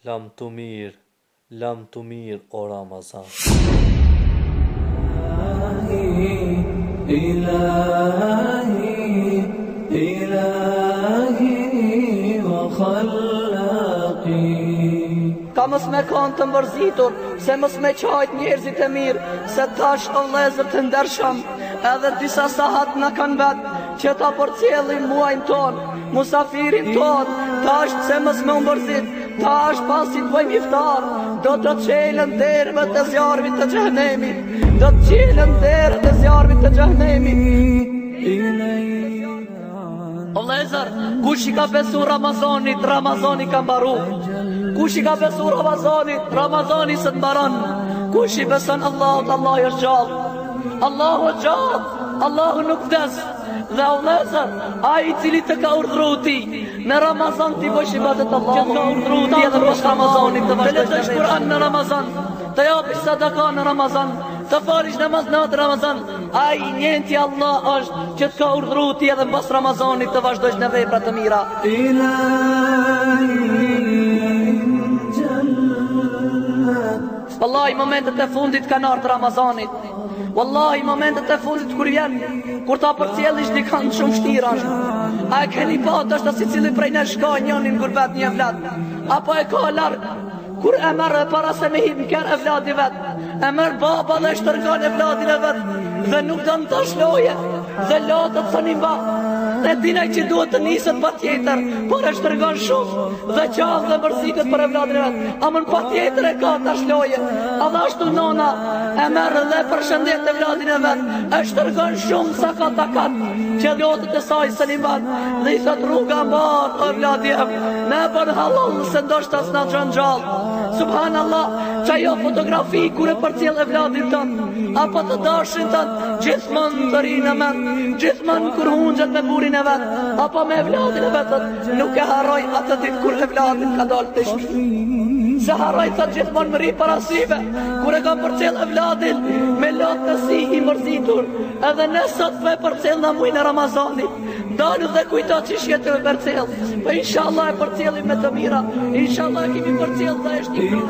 Lam të mirë o Ramazan. Ka mës me kanë të mbërzitur, se mës me qajt njerëzit e mirë, se tash o vëllezër të ndershëm, edhe disa sahat në kanë vetë, që ta përcjellim muajnë tonë, musafirin tonë, tash se mës me mbërzit, tash pasi të bëjmë iftar, do të qelën derëve të zjarëvit të xhehenemi, do të qelën derët të zjarëvit të xhehenemi. O vëllezër, kush i ka besu Ramazanit, Ramazani ka mbaru. Kush i ka besu Ramazanit, Ramazani së të mbaron. Kush i beson Allahut, Allah është gjallë. Allahu është gjallë, Allahu nuk vdes. Dhe o vëllezër, ai i cili të ka urdhëru ti në Ramazan ti bësh ibadet Allahut, që të ka urdhëru ti edhe pas Ramazanit të lexosh Kur'an në Ramazan, të japësh sadaka në Ramazan, të falish namaz në Ramazan, ai njëti Allah është që të ka urdhëru ti edhe pas Ramazanit të vazhdojsh në vepra të mira. Wallahi momentet e fundit kanë ardhur Ramazanit. Wallahi momentet e fundit kur vjen, kur ta përcjellish dikant shumë vështirë është. A e keni pa është si cili prej nesh ka njënin gurbet një evlat, apo e ka larg, kur e merr para se me hip kër evladi vet, e merr baba dhe shtërgon evladin e vet, dhe nuk do të shloje, dhe lotët së një mba. Dhe dinaj që duhet të nisët pa tjetër, por e shtërgon shumë, dhe qafë dhe mërzitët për evladin e vet, amën pa tjetër e ka të shloje. A dhe ashtu nona e merë dhe përshëndet evladin e vet, e shtërgon shumë sa ka takat, që lotët e saj së një mba, dhe i thët rruga mbarë o evladi e vet, ne bën halal se ndoshta s'na gjën gjallë. Subhanallah, që ajo fotografi kur e përcjell evladin tënë, apo të dashin tënë, gjithmonë të rinë e men, gjithmonë kur hunxhet me burin e vet, apo me evladin e vetët, nuk e harroj atë ditë kur evladin ka dalë të shtëpi. Se harroj thët gjithmonë më ri parasyve, kur e ka përcjell evladin me lotë të si i mërzitur, edhe nësot me përcjell në mujnë e Ramazanit, dalë dhe kujto që shjetë me përcjell, për inshallah e përcjellim me të mira, inshallah e kemi përcjell dhe e shtikru.